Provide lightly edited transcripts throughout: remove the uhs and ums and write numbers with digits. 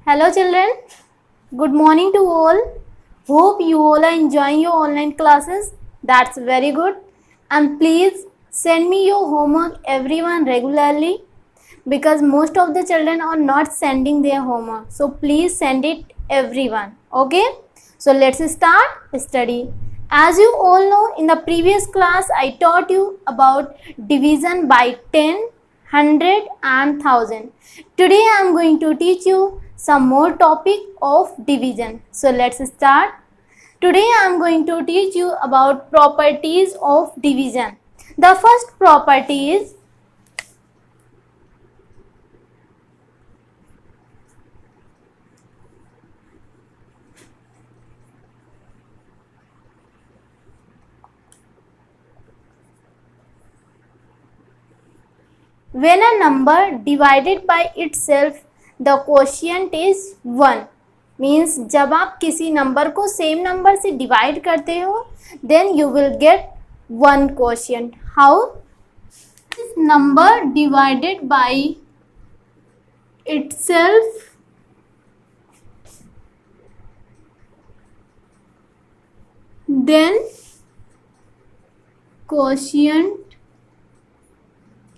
Hello children, good morning to all. Hope you all are enjoying your online classes. That's very good. And please send me your homework everyone regularly because most of the children are not sending their homework. So please send it everyone. Okay? So let's start study. As you all know, in the previous class I taught you about division by 10, 100 and 1000. Today I am going to teach you some more topic of division. So let's start. Today I am going to teach you about properties of division. The first property is when a number divided by itself the quotient is 1. Means जब आप किसी number को same number से divide करते हो then you will get 1 quotient. How? Number divided by itself then quotient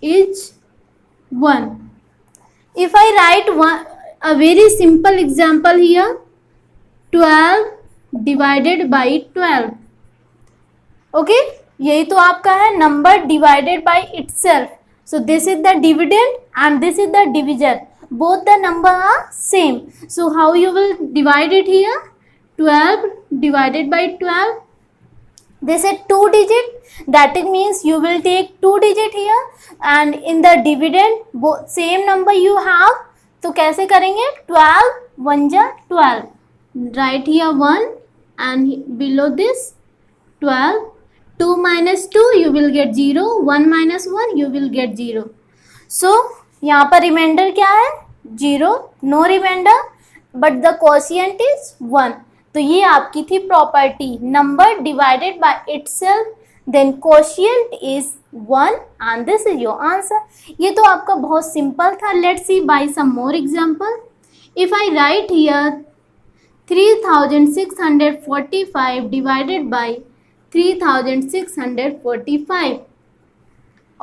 is 1. If I write a very simple example here, 12 divided by 12. Okay, यही तो आपका है number divided by itself. So this is the dividend and this is the divisor. Both the number are same. So how you will divide it here? 12 divided by 12. This is 2 digit. That it means you will take 2 digit here and in the dividend both same number you have. तो कैसे करेंगे? 12 1 जा 12. Write here 1 and below this 12. 2 minus 2 you will get 0. 1 minus 1 you will get 0. So यहाँ पर reminder क्या है? 0. No remainder but the quotient is 1. तो ये आपकी थी property, number divided by itself then quotient is 1 and this is your answer. ये तो आपका बहुत सिंपल था. Let's see by some more example. If I write here 3645 divided by 3645.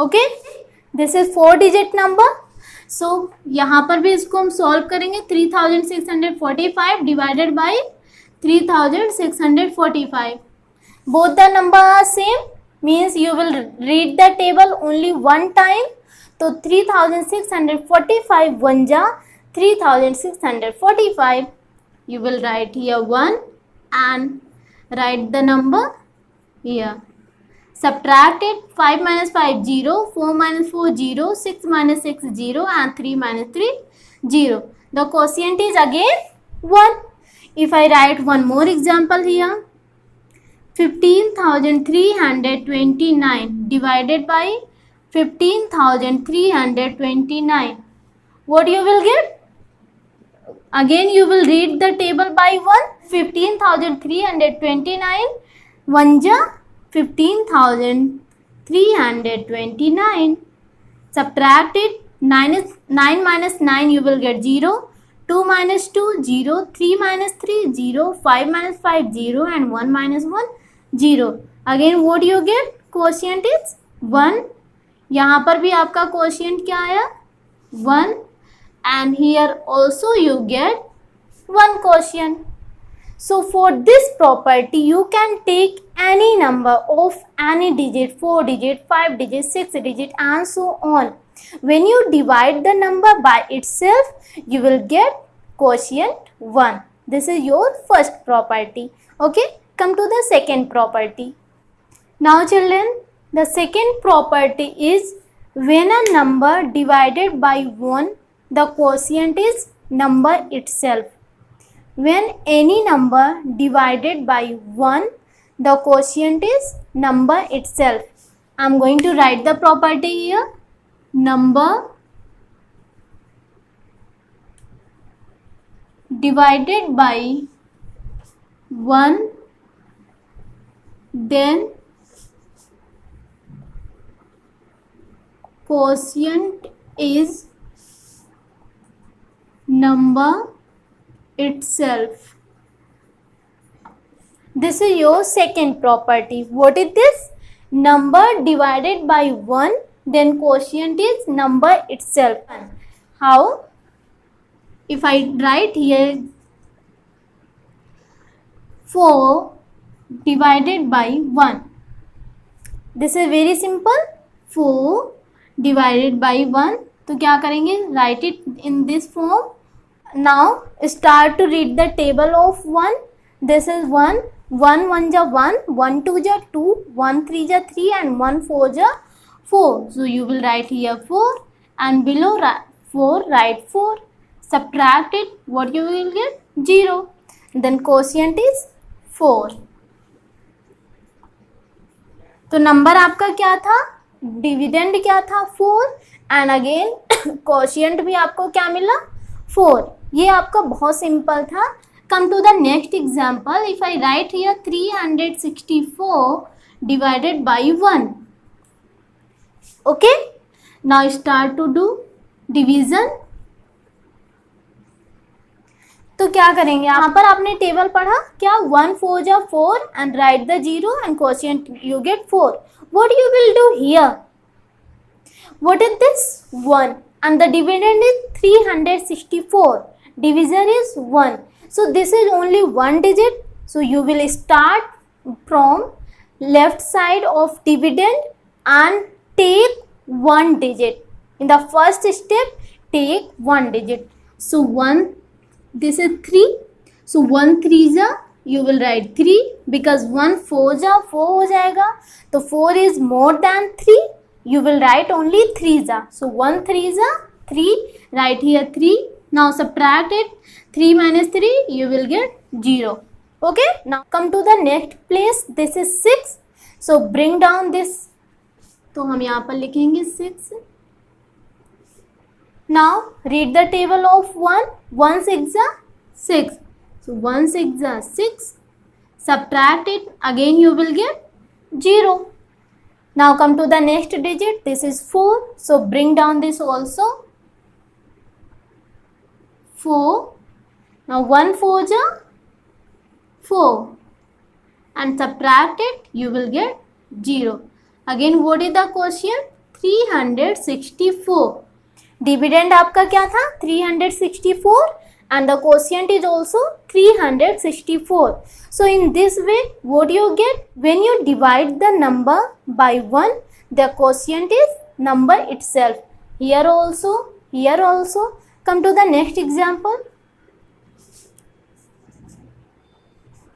Okay, this is 4 digit number. So यहाँ पर भी इसको हम सॉल्व करेंगे. 3645 divided by 3645. Both the number are same means you will read the table only one time. तो 3645 1 जा 3645. You will write here 1 and write the number here. Subtract it. 5 minus 5 0, 4 minus 4 0, 6 minus 6 0 and 3 minus 3 0. The quotient is again 1. If I write one more example here, 15,329 divided by 15,329. What you will get? Again you will read the table by 1. 15,329 1 ja 15,329. Subtract it. 9 minus 9 you will get 0. 2 minus 2 0, 3 minus 3 0, 5 minus 5 0 and 1 minus 1 0. Again what you get? Quotient is 1. यहाँ पर भी आपका quotient क्या आया? 1 and here also you get 1 quotient. So for this property you can take any number of any digit, 4 digit, 5 digit, 6 digit and so on. When you divide the number by itself, you will get quotient 1. This is your first property. Okay, come to the second property. Now children, the second property is when a number divided by 1, the quotient is number itself. When any number divided by 1, the quotient is number itself. I am going to write the property here. Number divided by 1 then quotient is number itself. This is your second property. What is this? Number divided by 1, then quotient is number itself. How? If I write here 4 divided by 1. This is very simple. 4 divided by 1. तो क्या करेंगे? Write it in this form. Now start to read the table of 1. This is 1. 1 1 ja 1, 1 2 ja 2, 1 3 ja 3 and 1 4 ja 4. So you will write here 4 and below 4 write 4. Subtract it. What you will get? 0. Then quotient is 4. तो number आपका क्या था? Dividend क्या था? 4 and again quotient भी आपको क्या मिला? 4. ये आपका बहुत सिंपल था. Come to the next example. If I write here 364 divided by 1. Okay, now start to do division. तो क्या करेंगे? यहाँ पर आपने टेबल पढ़ा क्या? 1 4 जा 4 and right the 0 and quotient you get 4. What you will do here? What is this? 1 and the dividend is 364. Divisor is 1. So this is only one digit. So you will start from left side of dividend and take one digit. In the first step, take one digit. So 1, this is 3. So 1 3 ja, you will write 3 because 1 4 ja 4 हो जाएगा. तो 4 is more than 3. You will write only 3 ja. So 1 3 ja 3. Write here 3. Now subtract it. 3 minus 3, you will get 0. Okay. Now come to the next place. This is 6. So bring down this. तो हम यहाँ पर लिखेंगे 6. Now read the table of 1. 1 6 ja 6. So 1 6 ja 6. Subtract it. Again you will get 0. Now come to the next digit. This is 4. So bring down this also. 4. Now 1 4 ja 4 and subtract it. You will get 0. Again what is the quotient? 364. Dividend आपका क्या था? 364 and the quotient is also 364. So in this way, what you get? When you divide the number by 1, the quotient is number itself. Here also, here also. Come to the next example.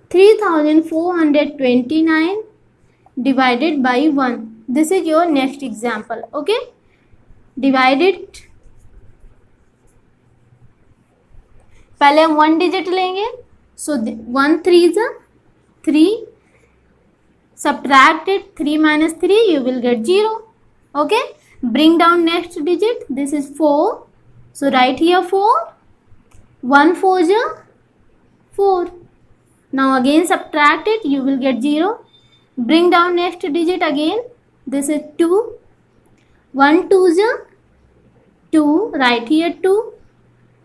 3429 divided by 1. This is your next example. Okay, divide it. पहले हम 1 digit लेंगे. सो 1 3 जा 3. Subtract it. 3 minus 3, you will get 0. Okay, bring down next digit. This is 4. So write here 4. 1 4 ja 4. Now again subtract it. You will get 0. Bring down next digit again. This is 2. 1 2 ja 2. Write here 2.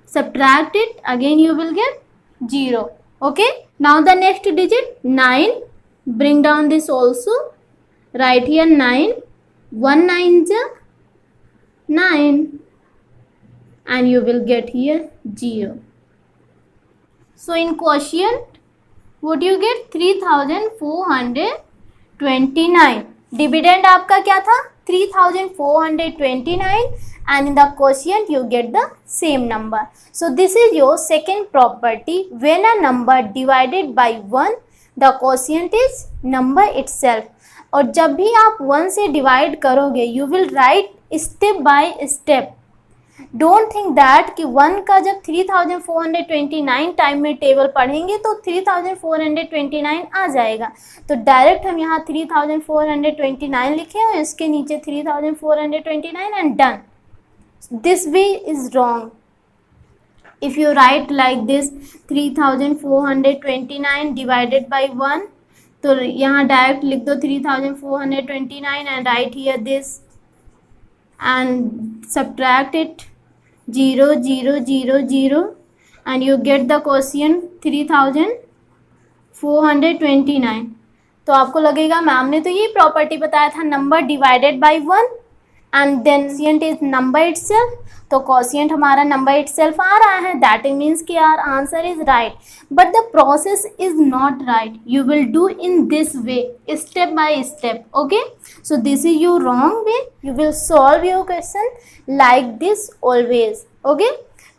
Subtract it. Again you will get 0. Okay, now the next digit 9. Bring down this also. Write here 9. 1 9 ja 9 and you will get here 0. So in quotient, what you get? 3429. Dividend आपका क्या था? 3429 and in the quotient you get the same number. So this is your second property. When a number divided by 1, the quotient is number itself. और जब भी आप 1 से divide करोगे, you will write step by step. Don't think that कि 1 का जब 3429 time में टेबल पढ़ेंगे तो 3429 आ जाएगा. तो डायरेक्ट हम यहाँ 3429 लिखें और इसके नीचे 3429 and done. This way is wrong. If you right like this 3429 divided by 1, तो यहाँ डायरेक्ट लिख दो 3429 and right here this and subtract it 0 0 0 0 and you get the quotient 3429. तो आपको लगेगा मैम ने तो ये प्रॉपर्टी बताया था, number divided by 1 and then quotient is number itself, तो quotient हमारा नंबर इटसेल्फ आ रहा है, दैट मीन्स कि our answer is right, but the process is not right. You will do in this way, step by step. Okay, so this is your wrong way. You will solve your question like this always. Okay,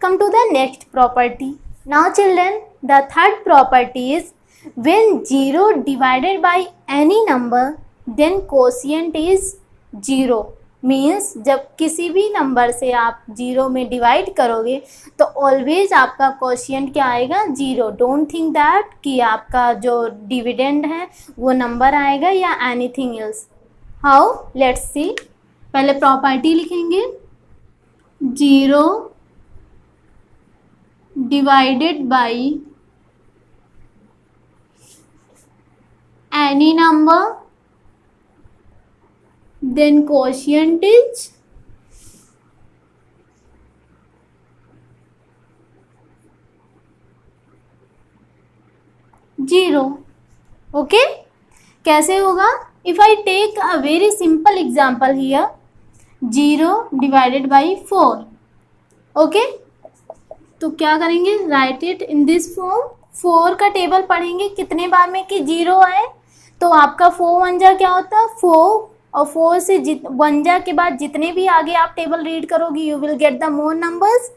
come to the next property. Now children, the third property is when 0 divided by any number then quotient is 0. Means जब किसी भी number से आप 0 में divide करोगे तो always आपका quotient क्या आएगा? 0. डोंट थिंक दैट कि आपका जो डिविडेंड है वो नंबर आएगा या anything else. How? Let's see. पहले प्रॉपर्टी लिखेंगे, 0 divided by any number then quotient is 0. Okay, कैसे होगा? If I take a very simple example here, 0 divided by 4. Okay, तो क्या करेंगे? Right it in this form. 4 का टेबल पढ़ेंगे कितने बार में कि 0 आए, तो आपका 4 1 जा क्या होता है? 4, और 4 से 1 जा के बाद जितने भी आगे आप टेबल रीड करोगे you will get the more numbers,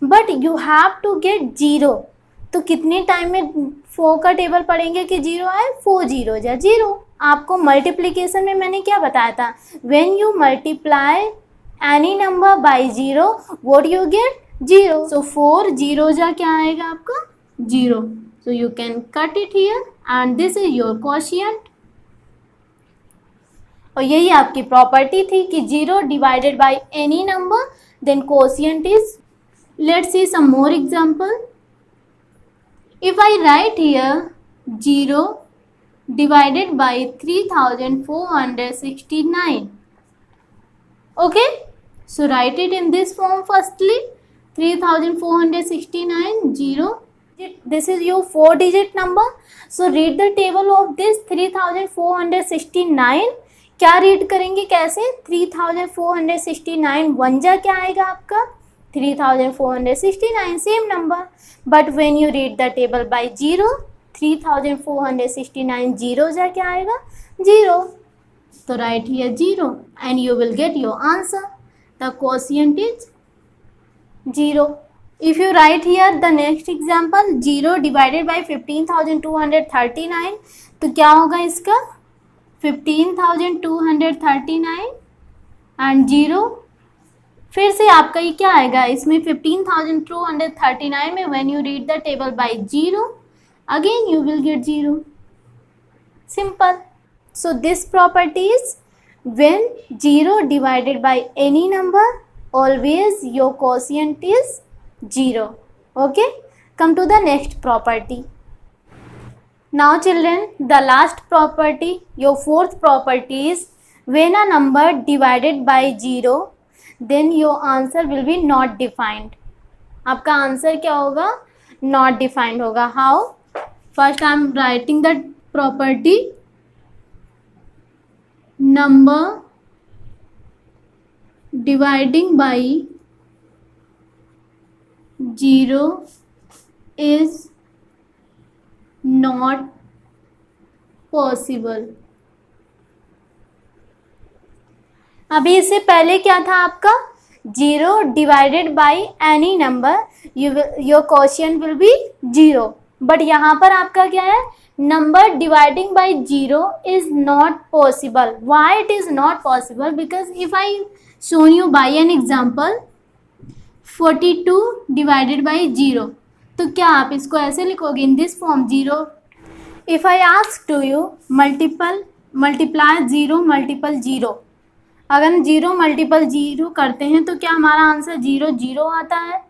but you have to get 0. तो कितने टाइम में 4 का टेबल पढ़ेंगे कि 0 आए? 4 0 जा 0. आपको मल्टीप्लिकेशन में मैंने क्या बताया था? When you multiply any number by 0 what you get? 0. So 4 0 जा क्या आएगा आपका? 0. So you can cut it here and this is your quotient. और यही आपकी प्रॉपर्टी थी कि 0 divided by any number then quotient is. Let's see some more example. If I write here 0 divided by 3469. Okay, so write it in this form firstly. 3469 0. This is your 4-digit number. So read the table of this 3469. क्या read करेंगे? कैसे? 3469 1 जा क्या आएगा आपका? 3469 same number, but when you read the table by 0 3469 0 जा क्या आएगा? 0. तो right here 0 and you will get your answer. The quotient is 0. If you right here the next example, 0 divided bye 15239, तो क्या होगा इसका? 15239 एंड 0. फिर से आपका ये क्या आएगा? इसमें 15239 में when you read the table by 0 again you will get 0. Simple. So this property is when 0 divided by any number always your quotient is 0. Okay, come to the next property. Now children, the last property, your fourth property is when a number divided by 0 then your answer will be not defined. आपका answer क्या होगा? not defined होगा. how? First I am writing the property, number dividing by 0 is not possible. अभी इससे पहले क्या था आपका? 0 divided by any number your quotient will be 0. But यहाँ पर आपका क्या है? Number dividing by 0 is not possible. Why it is not possible? Because if I show you by an example 42 divided by 0, तो क्या आप इसको ऐसे लिखोगे in this form 0. If I ask to you multiply 0 multiple 0, अगर 0 multiple 0 करते हैं तो क्या हमारा आंसर 0 0 आता है?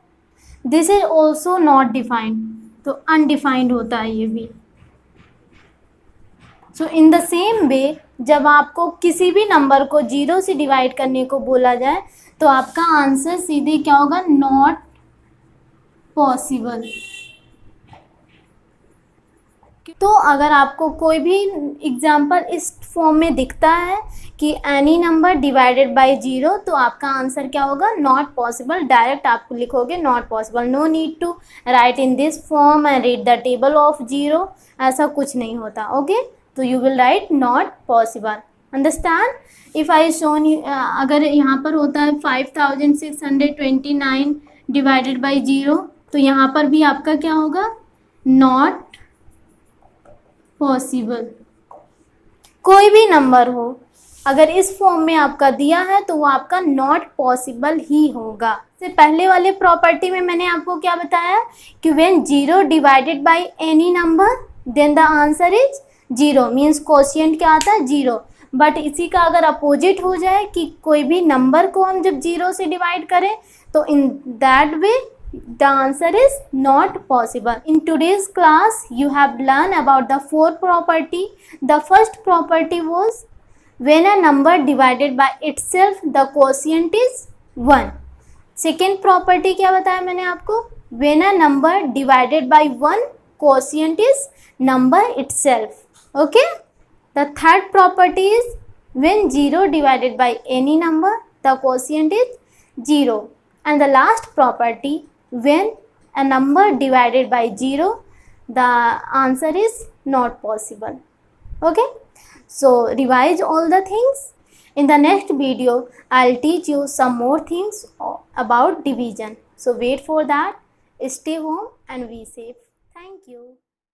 This is also not defined. तो अनडिफाइंड होता है ये भी. सो इन द सेम वे जब आपको किसी भी नंबर को 0 से डिवाइड करने को बोला जाए तो आपका आंसर सीधे क्या होगा? Not possible. तो अगर आपको कोई भी एग्जाम्पल इस फॉर्म में दिखता है कि any number divided by zero, तो आपका आंसर क्या होगा, नॉट पॉसिबल। डायरेक्ट आप लिखोगे not possible, no need to write in this form and read the table of zero, ऐसा कुछ नहीं होता। ओके, तो you will write not possible. Understand? If I shown you, अगर यहाँ पर होता है 5629 डिवाइडेड बाई जीरो, तो यहाँ पर भी आपका क्या होगा, नॉट पॉसिबल। कोई भी नंबर हो अगर इस फॉर्म में आपका दिया है तो वो आपका नॉट पॉसिबल ही होगा। से पहले वाले प्रॉपर्टी में मैंने आपको क्या बताया कि when zero divided by any number then the answer is zero, means quotient क्या आता है, जीरो। बट इसी का अगर अपोजिट हो जाए कि कोई भी नंबर को हम जब जीरो से डिवाइड करें, तो in that way the answer is not possible. In today's class you have learned about the fourth property. The first property was when a number divided by itself the quotient is 1. Second property क्या बताया मैंने आपको, when a number divided by 1 quotient is number itself. Okay, the third property is when 0 divided by any number the quotient is 0. And the last property, when a number divided by 0 the answer is not possible. Okay, so revise all the things. In the next video I'll teach you some more things about division, so wait for that. Stay home and be safe. Thank you.